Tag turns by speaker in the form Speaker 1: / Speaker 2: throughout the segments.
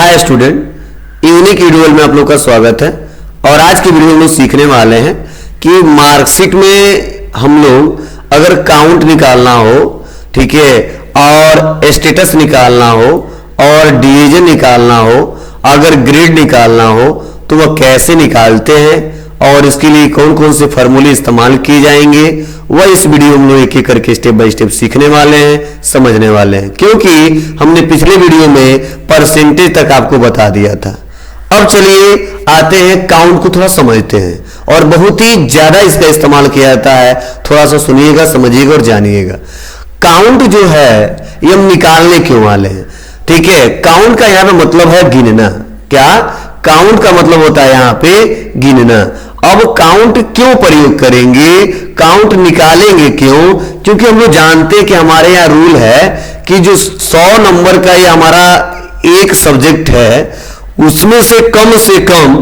Speaker 1: Hi student, unique video में आप लोग का स्वागत है। और आज की वीडियो में हम लोग सीखने वाले हैं कि मार्कशीट में हम लोग अगर काउंट निकालना हो, ठीक है, और स्टेटस निकालना हो और डिवीजन निकालना हो, अगर ग्रेड निकालना हो तो वह कैसे निकालते हैं और इसके लिए कौन कौन से फॉर्मूले इस्तेमाल किए जाएंगे, वह इस वीडियो में एक एक करके स्टेप बाय स्टेप सीखने वाले हैं, समझने वाले हैं। क्योंकि हमने पिछले वीडियो में परसेंटेज तक आपको बता दिया था। अब चलिए आते हैं काउंट को थोड़ा समझते हैं और बहुत ही ज्यादा इसका इस्तेमाल किया जाता है। थोड़ा सा सुनिएगा, समझिएगा और जानिएगा। काउंट जो है ये हम निकालने क्यों वाले हैं, ठीक है। काउंट का यहाँ पे मतलब है गिनना। क्या काउंट का मतलब होता है यहाँ पे गिनना। अब काउंट क्यों प्रयोग करेंगे, काउंट निकालेंगे क्यों? क्योंकि हम लोग जानते हैं कि हमारे यहाँ रूल है कि जो 100 नंबर का ये हमारा एक सब्जेक्ट है, उसमें से कम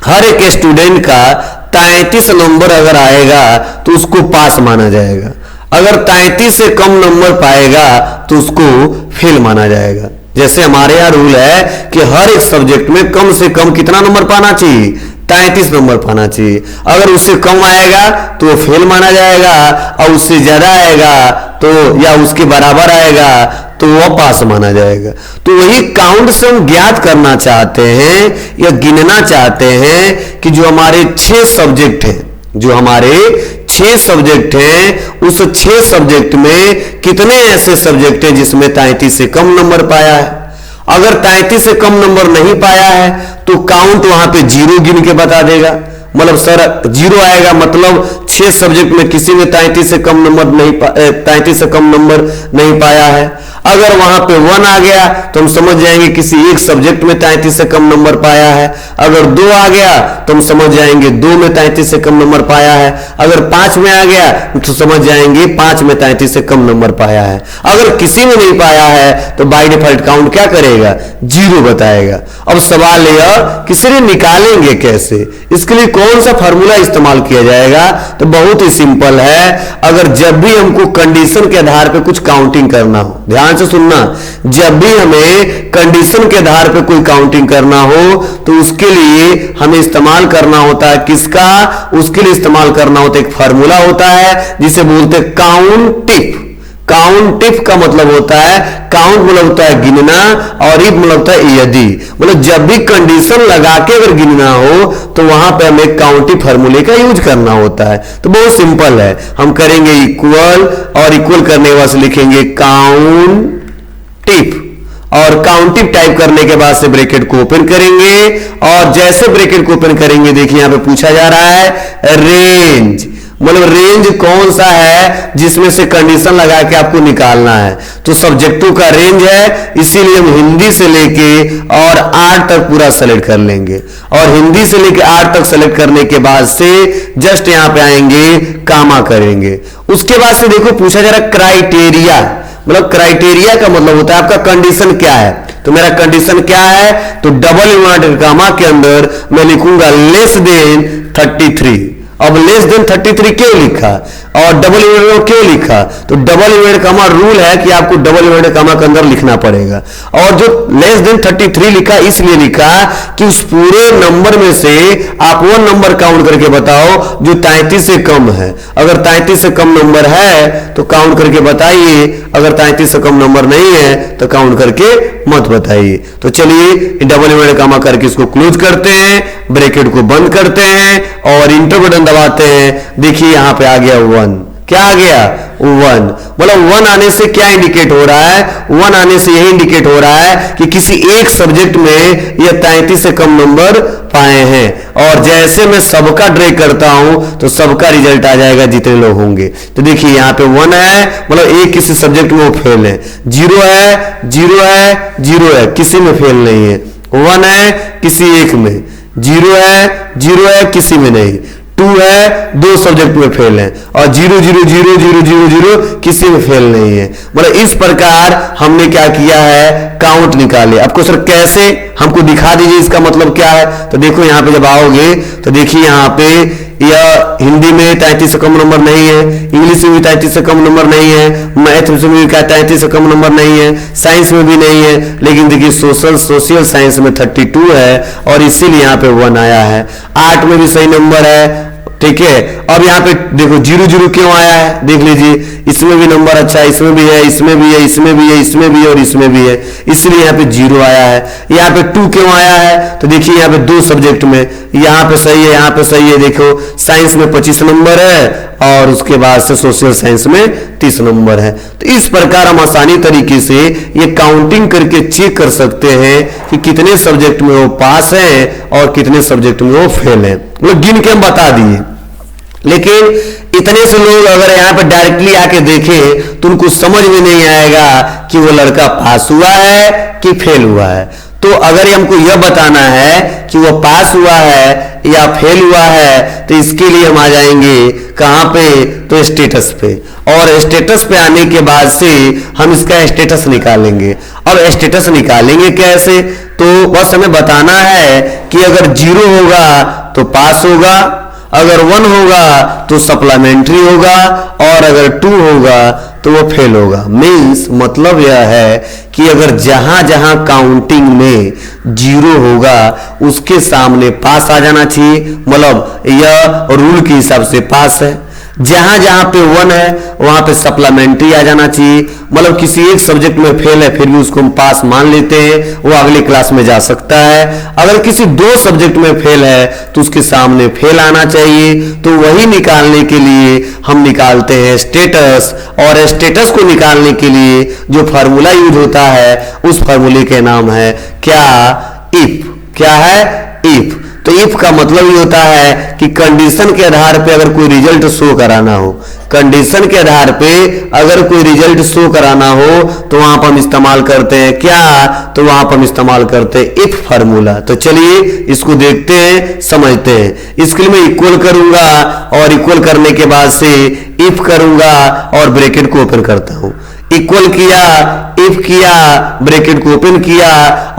Speaker 1: हर एक स्टूडेंट का 33 नंबर अगर आएगा तो उसको पास माना जाएगा। अगर 33 से कम नंबर पाएगा तो उसको फेल माना जाएगा। जैसे हमारे यहाँ रूल है कि हर एक सब्जेक्ट में कम से कम कितना नंबर पाना चाहिए, 33 नंबर पाना चाहिए। अगर उससे कम आएगा तो वो फेल माना जाएगा और उससे ज्यादा आएगा तो या उसके बराबर आएगा तो वह पास माना जाएगा। तो वही काउंट से हम ज्ञात करना चाहते हैं या गिनना चाहते हैं कि जो हमारे 6 सब्जेक्ट हैं, जो हमारे 6 सब्जेक्ट हैं, उस 6 सब्जेक्ट में कितने ऐसे सब्जेक्ट हैं जिसमें 33 से कम नंबर पाया है। अगर 33 से कम नंबर नहीं पाया है तो काउंट वहां पे 0 गिन के बता देगा। मतलब सर 0 आएगा, मतलब 6 सब्जेक्ट में किसी में 33 से कम नंबर नहीं पाया है। अगर वहां पे 1 आ गया तो हम समझ जाएंगे किसी एक सब्जेक्ट में 33 से कम नंबर पाया है। अगर 2 आ गया तो हम समझ जाएंगे 2 में 33 से कम नंबर पाया है। अगर 5 में आ गया तो समझ जाएंगे 5 में 33 से कम नंबर पाया है। अगर किसी में नहीं पाया है तो बाय डिफॉल्ट काउंट क्या करेगा, 0 बताएगा। अब सवाल यह कि सिर्फ निकालेंगे कैसे, इसके लिए कौन सा फॉर्मूला इस्तेमाल किया जाएगा? तो बहुत ही सिंपल है। अगर जब भी हमको कंडीशन के आधार पर कुछ काउंटिंग करना हो, ध्यान से सुनना, जब भी हमें कंडीशन के आधार पर कोई काउंटिंग करना हो तो उसके लिए हमें इस्तेमाल करना होता है किसका, उसके लिए इस्तेमाल करना होता है एक फार्मूला होता है जिसे बोलते हैं काउंट टिप। काउंट टिप का मतलब होता है, काउंट मतलब होता है गिनना और इफ मतलब होता है यदि। मतलब जब भी कंडीशन लगा के अगर गिनना हो तो वहां पे हमें काउंट टिप फार्मूले का यूज करना होता है। तो बहुत सिंपल है, हम करेंगे इक्वल और इक्वल करने के बाद लिखेंगे काउंट टिप और काउंट टिप टाइप करने के बाद से ब्रैकेट को ओपन करेंगे और जैसे ब्रैकेट को ओपन करेंगे देखिए यहां पे पूछा जा रहा है रेंज। मतलब रेंज कौन सा है जिसमें से कंडीशन लगा के आपको निकालना है। तो सब्जेक्टों का रेंज है, इसीलिए हम हिंदी से लेके और 8 तक पूरा सेलेक्ट कर लेंगे और हिंदी से लेके 8 तक सेलेक्ट करने के बाद से जस्ट यहां पे आएंगे, कामा करेंगे। उसके बाद से देखो पूछा जा रहा है क्राइटेरिया। मतलब क्राइटेरिया का मतलब होता है आपका कंडीशन क्या है। तो मेरा कंडीशन क्या है, तो डबल इन्वर्टेड कामा के अंदर मैं लिखूंगा लेस देन 33। अब लेस देन 33 क्यों लिखा और डबल इन्वर्टेड क्यों लिखा? तो डबल इन्वर्टेड कामा रूल है कि आपको डबल इन्वर्टेड कामा के अंदर लिखना पड़ेगा। और जो लेस देन 33 लिखा इसलिए लिखा कि उस पूरे नंबर में से आप वो नंबर काउंट करके बताओ जो 33 से कम है। अगर 33 से कम नंबर है तो काउंट करके बताइए, अगर 33 से कम नंबर नहीं है तो काउंट करके मत बताइए। तो चलिए डबल इन्वर्टेड कामा करके इसको क्लोज करते हैं, ब्रैकेट को बंद करते हैं और इंटर बटन दबाते हैं। देखिए यहां पे आ गया 1। क्या आ गया? 1। मतलब 1 आने से क्या इंडिकेट हो रहा है? 1 आने से यही इंडिकेट हो रहा है कि किसी एक सब्जेक्ट में यह 33 से कम नंबर पाए हैं। और जैसे मैं सबका ड्रैग करता हूं तो सबका रिजल्ट आ जाएगा जितने लोग होंगे। तो देखिए यहां पे 1 है, मतलब एक किसी सब्जेक्ट में वो फेल है। 0 है, 0 है, 0 है, किसी में फेल नहीं है। 1 है किसी एक में, 0 है, 0 है, किसी में नहीं। 2 है, 2 सब्जेक्ट में फेल है और 0 0 0 0 0 0 किसी में फेल नहीं है। मतलब इस प्रकार हमने क्या किया है, काउंट निकाले। आपको सर कैसे, हमको दिखा दीजिए इसका मतलब क्या है। तो देखो यहां पे जब आओगे तो देखिए यहां पे या हिंदी में 33 से कम नंबर नहीं है, इंग्लिश में भी 33 से कम नंबर नहीं है, मैथ में भी 33 से कम नंबर नहीं है, साइंस में भी नहीं है, लेकिन देखिए सोशल साइंस में 32 है और इसीलिए यहाँ पे 1 आया है। आर्ट में भी सही नंबर है, ठीक है। अब यहाँ पे देखो 0 क्यों आया है, देख लीजिए, इसमें भी नंबर अच्छा है, इसमें भी है, इसमें भी है, इसमें भी है, इसमें भी है और इसमें भी है, इसलिए यहाँ पे 0 आया है। यहाँ पे 2 क्यों आया है, तो देखिए यहाँ पे 2 सब्जेक्ट में, यहाँ पे सही है, यहाँ पे सही है, देखो साइंस में 25 नंबर है और उसके बाद से सोशल साइंस में 30 नंबर है। तो इस प्रकार हम आसानी तरीके से ये काउंटिंग करके चेक कर सकते हैं कि कितने सब्जेक्ट में वो पास है और कितने सब्जेक्ट में वो फेल है, मतलब गिन के हम बता दिए। लेकिन इतने से लोग अगर यहाँ पे डायरेक्टली आके देखें तो उनको समझ में नहीं आएगा कि वो लड़का पास हुआ है कि फेल हुआ है। तो अगर हमको यह बताना है कि वो पास हुआ है या फेल हुआ है, तो इसके लिए हम आ जाएंगे कहां पे, तो स्टेटस पे, और स्टेटस पे आने के बाद से हम इसका स्टेटस निकालेंगे। अब स्टेटस निकालेंगे कैसे, तो बस हमें बताना है कि अगर 0 होगा तो पास होगा, अगर 1 होगा तो सप्लीमेंट्री होगा और अगर 2 होगा तो वो फेल होगा। मीन्स मतलब यह है कि अगर जहां जहां काउंटिंग में 0 होगा उसके सामने पास आ जाना चाहिए, मतलब यह रूल के हिसाब से पास है। जहां जहां पे 1 है वहां पे सप्लीमेंट्री आ जाना चाहिए, मतलब किसी एक सब्जेक्ट में फेल है फिर भी उसको हम पास मान लेते हैं, वो अगली क्लास में जा सकता है। अगर किसी 2 सब्जेक्ट में फेल है तो उसके सामने फेल आना चाहिए। तो वही निकालने के लिए हम निकालते हैं स्टेटस, और स्टेटस को निकालने के लिए जो फार्मूला यूज होता है उस फार्मूले के नाम है क्या, इफ। क्या है, इफ। तो इफ का मतलब ये होता है कि कंडीशन के आधार पे अगर कोई रिजल्ट शो कराना हो, कंडीशन के आधार पे अगर कोई रिजल्ट शो कराना हो तो वहां पर हम इस्तेमाल करते हैं क्या, तो वहां पर हम इस्तेमाल करते हैं इफ फार्मूला। तो चलिए इसको देखते हैं, समझते हैं। इसके लिए मैं इक्वल करूंगा और इक्वल करने के बाद से इफ करूंगा और ब्रैकेट को ओपन करता हूं। इक्वल किया, इफ किया, ब्रैकेट को ओपन किया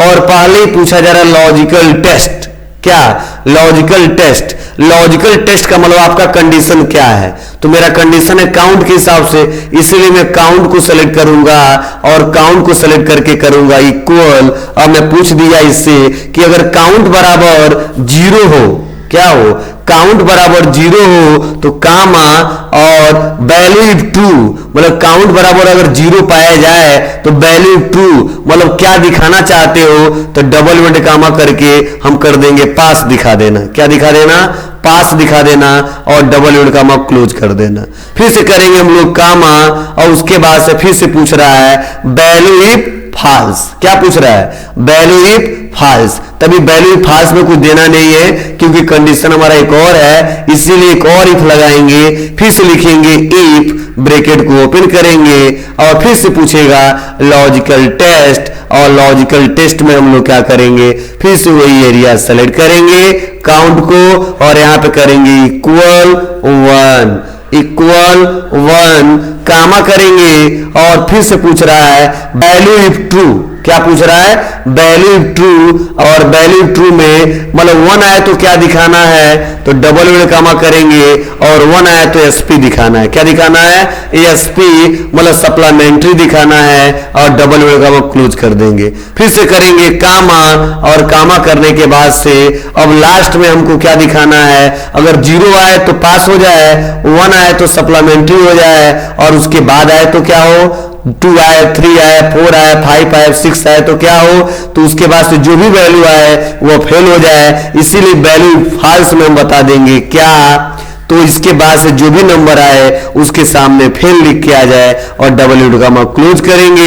Speaker 1: और पहले ही पूछा जा रहा है लॉजिकल टेस्ट। क्या, लॉजिकल टेस्ट। लॉजिकल टेस्ट का मतलब आपका कंडीशन क्या है, तो मेरा कंडीशन है काउंट के हिसाब से, इसलिए मैं काउंट को सेलेक्ट करूंगा और काउंट को सेलेक्ट करके करूंगा इक्वल। अब मैं पूछ दिया इससे कि अगर काउंट बराबर 0 हो, क्या हो, काउंट बराबर 0 हो तो कामा और वैल्यू इफ ट्रू, मतलब काउंट बराबर अगर 0 पाया जाए तो वैल्यू ट्रू, मतलब क्या दिखाना चाहते हो, तो डबल इन्वर्टेड कामा करके हम कर देंगे पास दिखा देना। क्या दिखा देना, पास दिखा देना और डबल इन्वर्टेड कामा क्लोज कर देना। फिर से करेंगे हम लोग कामा और उसके बाद से फिर से पूछ रहा है वैल्यू इफ फॉल्स। क्या पूछ रहा है, वैल्यू इफ फॉल्स। तभी वैल्यू फॉल्स में कुछ देना नहीं है क्योंकि कंडीशन हमारा एक और है, इसीलिए एक और इफ लगाएंगे। फिर से लिखेंगे इफ, ब्रैकेट को ओपन करेंगे और फिर से पूछेगा लॉजिकल टेस्ट, और लॉजिकल टेस्ट में हम लोग क्या करेंगे, फिर से वही एरिया सेलेक्ट करेंगे काउंट को और यहां पे करेंगे इक्वल 1, इक्वल 1 कामा करेंगे और फिर से पूछ रहा है वैल्यू इफ ट्रू। क्या पूछ रहा है, वैल्यू इफ ट्रू, और वैल्यू इफ ट्रू में मतलब 1 आए तो क्या दिखाना है, तो डबल इन्वर्टेड कामा करेंगे और 1 आए तो एसपी दिखाना है। क्या दिखाना है, एसपी, मतलब सप्लीमेंट्री दिखाना है और डबल इन्वर्टेड कामा क्लोज कर देंगे। फिर से करेंगे कामा और कामा करने के बाद से अब लास्ट में हमको क्या दिखाना है, अगर 0 आए तो पास हो जाए, 1 आए तो सप्लीमेंट्री हो जाए और उसके बाद आए तो क्या हो, 2 आए, 3 आए, 4 आए, 5 आए, 6 आए तो क्या हो, तो उसके बाद से जो भी वैल्यू आए वो फेल हो जाए, इसीलिए वैल्यू फॉल्स में हम बता देंगे क्या, तो इसके बाद से जो भी नंबर आए उसके सामने फेल लिख के आ जाए और डबल इन्वर्टेड कामा क्लोज करेंगे।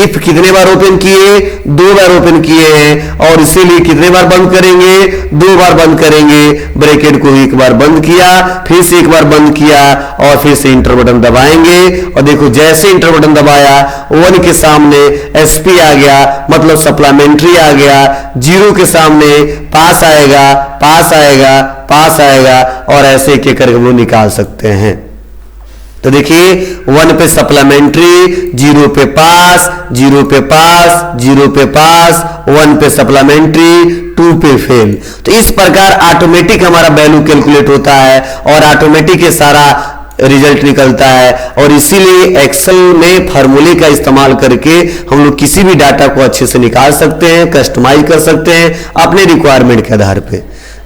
Speaker 1: इफ कितने बार ओपन किए, 2 बार ओपन किए हैं और इसीलिए कितने बार बंद करेंगे, 2 बार बंद करेंगे। ब्रैकेट को एक बार बंद किया, फिर से एक बार बंद किया और फिर से इंटर बटन दबाएंगे और देखो जैसे इंटर बटन दबाया 1 के सामने एसपी आ गया, मतलब सप्लीमेंट्री आ गया, 0 के सामने पास आएगा, पास आएगा, पास आएगा और ऐसे एक एक करके वो निकाल सकते हैं। तो देखिए 1 पे सप्लीमेंट्री, 0 पे पास, 0 पे पास, 0 पे पास, 1 पे सप्लीमेंट्री, 2 पे फेल। तो इस प्रकार ऑटोमेटिक हमारा वैल्यू कैलकुलेट होता है और ऑटोमेटिक ये सारा रिजल्ट निकलता है। और इसीलिए एक्सेल में फार्मूले का इस्तेमाल करके हम लोग किसी भी डाटा को अच्छे से निकाल सकते हैं, कस्टमाइज कर सकते हैं अपने रिक्वायरमेंट के आधार पे।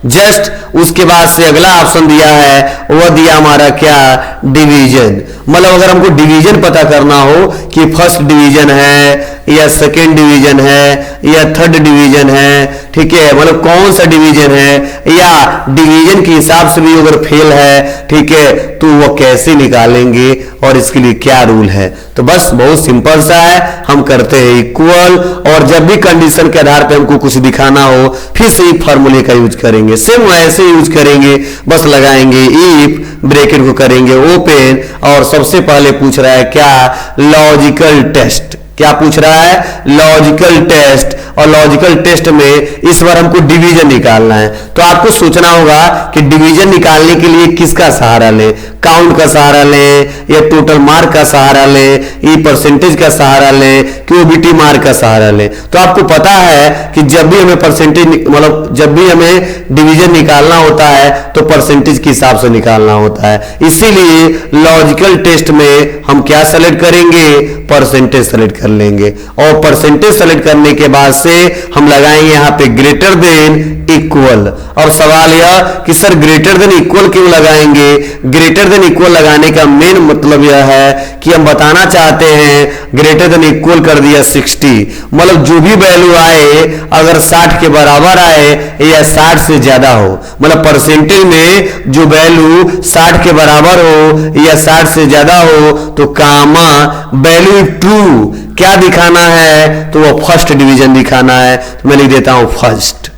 Speaker 1: जस्ट उसके बाद से अगला ऑप्शन दिया है, वह दिया हमारा क्या, डिवीजन। मतलब अगर हमको डिवीजन पता करना हो कि फर्स्ट डिवीजन है या सेकेंड डिवीजन है या थर्ड डिवीजन है, ठीक है, मतलब कौन सा डिवीजन है, या डिवीजन के हिसाब से भी अगर फेल है, ठीक है, तो वो कैसे निकालेंगे और इसके लिए क्या रूल है। तो बस बहुत सिंपल सा है, हम करते हैं इक्वल, और जब भी कंडीशन के आधार पे हमको कुछ दिखाना हो फिर से फार्मूले का यूज करेंगे, सेम वैसे यूज करेंगे, बस लगाएंगे इफ, ब्रैकेट को करेंगे ओपन, और सबसे पहले पूछ रहा है क्या, लॉजिकल टेस्ट। क्या पूछ रहा है, लॉजिकल टेस्ट। और लॉजिकल टेस्ट में इस बार हमको डिवीजन निकालना है। तो आपको सोचना होगा कि डिवीजन निकालने के लिए किसका सहारा लें, काउंट का सहारा लें या टोटल मार्क का सहारा लें, ये परसेंटेज का सहारा लें, क्यूबिटी मार्क का सहारा लें। तो आपको पता है कि जब भी हमें परसेंटेज, मतलब जब भी हमें डिवीजन निकालना होता है तो परसेंटेज के हिसाब से निकालना होता है। इसीलिए लॉजिकल टेस्ट में हम क्या सेलेक्ट करेंगे, परसेंटेज सेलेक्ट कर लेंगे, और परसेंटेज सेलेक्ट करने के बाद से हम लगाएंगे यहाँ पे ग्रेटर देन इक्वल। और सवाल यह कि सर ग्रेटर देन इक्वल क्यों लगाएंगे। ग्रेटर देन इक्वल लगाने का मेन मतलब यह है कि हम बताना चाहते हैं ग्रेटर देन इक्वल कर दिया 60, मतलब जो भी वैल्यू आए अगर 60 के बराबर आए या 60 से ज्यादा हो, मतलब परसेंटेज में जो वैल्यू 60 के बराबर हो या 60 से ज्यादा हो, तो कामा वैल्यू ट्रू क्या दिखाना है, तो वो फर्स्ट डिवीजन दिखाना है। तो मैं लिख देता हूं फर्स्ट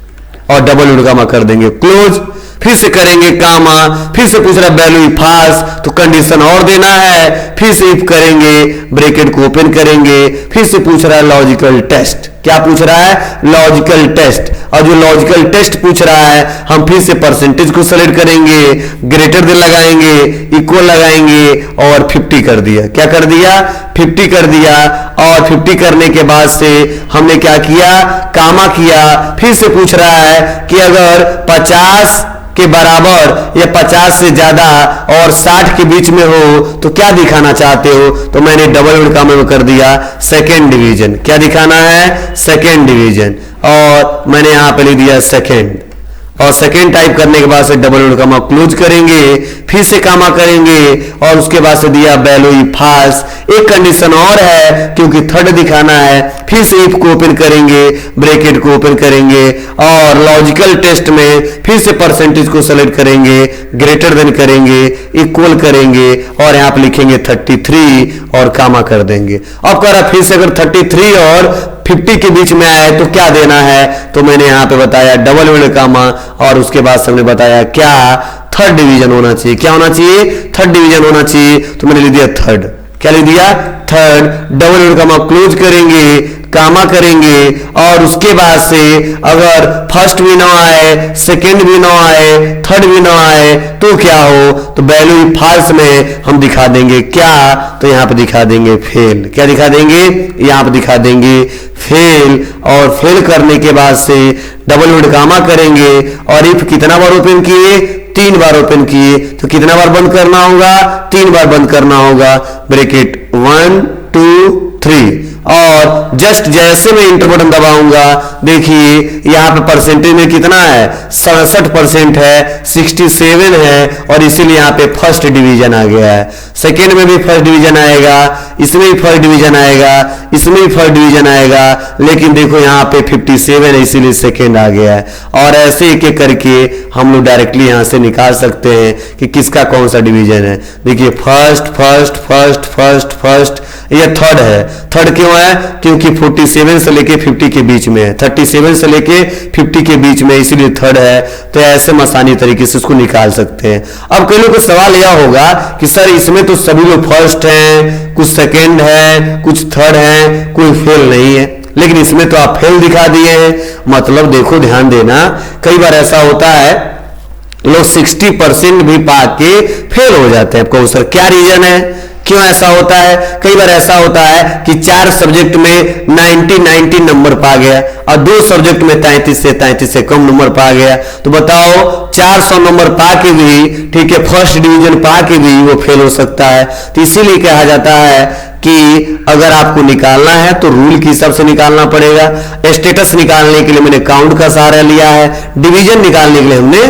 Speaker 1: और डबल उड़कामा कर देंगे क्लोज, फिर से करेंगे कामा, फिर से पूछ रहा है वैल्यू फाल्स, तो कंडीशन और देना है, फिर से इफ करेंगे, ब्रैकेट को ओपन करेंगे, फिर से पूछ रहा है लॉजिकल टेस्ट। क्या पूछ रहा है, लॉजिकल टेस्ट। और जो लॉजिकल टेस्ट पूछ रहा है हम फिर से परसेंटेज को सेलेक्ट करेंगे, ग्रेटर देन लगाएंगे, इक्वल लगाएंगे और 50 कर दिया। क्या कर दिया, 50 कर दिया। और 50 करने के बाद से हमने क्या किया, कामा किया। फिर से पूछ रहा है कि अगर 50 के बराबर या 50 से ज्यादा और 60 के बीच में हो तो क्या दिखाना चाहते हो, तो मैंने डबल उड़कामे में कर दिया सेकेंड डिवीजन। क्या दिखाना है, सेकेंड डिवीजन, और मैंने यहां पे लिख दिया सेकेंड, और सेकेंड टाइप करने के बाद से डबल उड़कामा क्लोज करेंगे, फिर से कामा करेंगे और उसके बाद से दिया वैल्यू फाल्स। एक कंडीशन और है क्योंकि थर्ड दिखाना है, फिर से इफ को ओपन करेंगे, ब्रैकेट को ओपन करेंगे और लॉजिकल टेस्ट में फिर से परसेंटेज को सेलेक्ट करेंगे, ग्रेटर देन करेंगे, इक्वल करेंगे और यहां पे लिखेंगे 33 और कामा कर देंगे। अब कह रहा फिर से अगर 33 और 50 के बीच में आए तो क्या देना है, तो मैंने यहां पे बताया डबल उड़कामा और उसके बाद से हमने बताया क्या, थर्ड डिवीजन होना चाहिए। क्या होना चाहिए, थर्ड डिवीजन होना चाहिए। तो मैंने लिख दिया थर्ड। क्या लिख दिया, थर्ड, डबल उड़कामा क्लोज करेंगे, कामा करेंगे और उसके बाद से अगर फर्स्ट भी ना आए, सेकेंड भी ना आए, थर्ड भी ना आए तो क्या हो, तो वैल्यू फाल्स में हम दिखा देंगे क्या, तो यहां पे दिखा देंगे फेल। क्या दिखा देंगे, यहां पे दिखा देंगे फेल। और फेल करने के बाद से डबल उड़कामा करेंगे और इफ कितना बार ओपन किए, 3 बार ओपन किए, तो कितना बार बंद करना होगा, 3 बार बंद करना होगा, ब्रैकेट 1 2 3। और जस्ट जैसे मैं इंटर बटन दबाऊंगा, देखिए यहां पे परसेंटेज में कितना है, 67% है, 67 है, और इसीलिए यहां पे फर्स्ट डिवीजन आ गया है। सेकेंड में भी फर्स्ट डिवीजन आएगा, इसमें भी फर्स्ट डिवीजन आएगा, इसमें भी फर्स्ट डिवीजन आएगा, लेकिन देखो यहां पे 57 है इसीलिए सेकेंड आ गया है। और ऐसे एक एक करके हम लोग डायरेक्टली यहां से निकाल सकते हैं कि किसका कौन सा डिवीजन है। देखिए first first first first first, ये थर्ड है। थर्ड क्यों है, क्योंकि 47 से लेके 50 के बीच में है, 37 से लेके 50 के बीच में, इसीलिए थर्ड है। तो ऐसे आसानी तरीके से इसको निकाल सकते हैं। अब कई लोगों का सवाल यह होगा कि सर इसमें तो सभी लोग फर्स्ट हैं, कुछ सेकेंड है, कुछ थर्ड है, कोई फेल नहीं है, लेकिन इसमें तो आप फेल दिखा दिए हैं। मतलब देखो ध्यान देना, कई बार ऐसा होता है लोग 60% भी पाके फेल हो जाते हैं। आपको सर क्या रीजन है, क्यों ऐसा होता है? कई बार ऐसा होता है कि 4 सब्जेक्ट में 90 नंबर पा गया और 2 सब्जेक्ट में 33 से कम नंबर पा गया। तो बताओ 400 नंबर पा के भी, ठीक है, फर्स्ट डिवीजन पा के भी वो फेल हो सकता है। तो इसीलिए कहा जाता है कि अगर आपको निकालना है तो रूल के हिसाब से निकालना पड़ेगा। स्टेटस निकालने के लिए मैंने काउंट का सहारा लिया है, डिवीजन निकालने के लिए हमने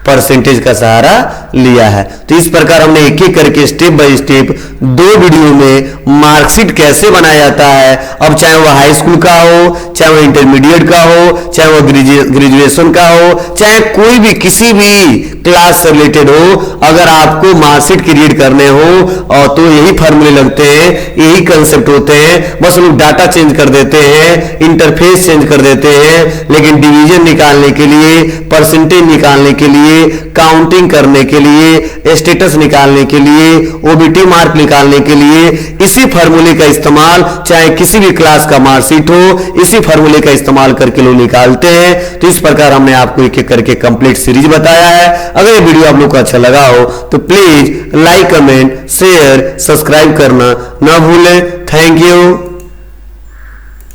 Speaker 1: परसेंटेज का सहारा लिया है। तो इस प्रकार हमने एक एक करके स्टेप बाय स्टेप 2 वीडियो में मार्कशीट कैसे बनाया जाता है, अब चाहे वो हाई स्कूल का हो, चाहे वो इंटरमीडिएट का हो, चाहे वो ग्रेजुएशन का हो, चाहे कोई भी किसी भी क्लास से रिलेटेड हो, अगर आपको मार्कशीट क्रिएट करने हो और तो यही फॉर्मूले लगते हैं, यही कंसेप्ट होते हैं, बस लोग डाटा चेंज कर देते हैं, इंटरफेस चेंज कर देते हैं, लेकिन डिवीजन निकालने के लिए, परसेंटेज निकालने के लिए, काउंटिंग करने के लिए, स्टेटस निकालने के लिए, ओबीटी मार्क निकालने के लिए इसी फार्मूले का इस्तेमाल, चाहे किसी भी क्लास का मार्कशीट हो, इसी फार्मूले का इस्तेमाल करके लोग निकालते हैं। तो इस प्रकार हमने आपको एक एक करके कंप्लीट सीरीज बताया है। अगर ये वीडियो आप लोग को अच्छा लगा हो तो please like, comment, share, subscribe करना ना भूलें। Thank you.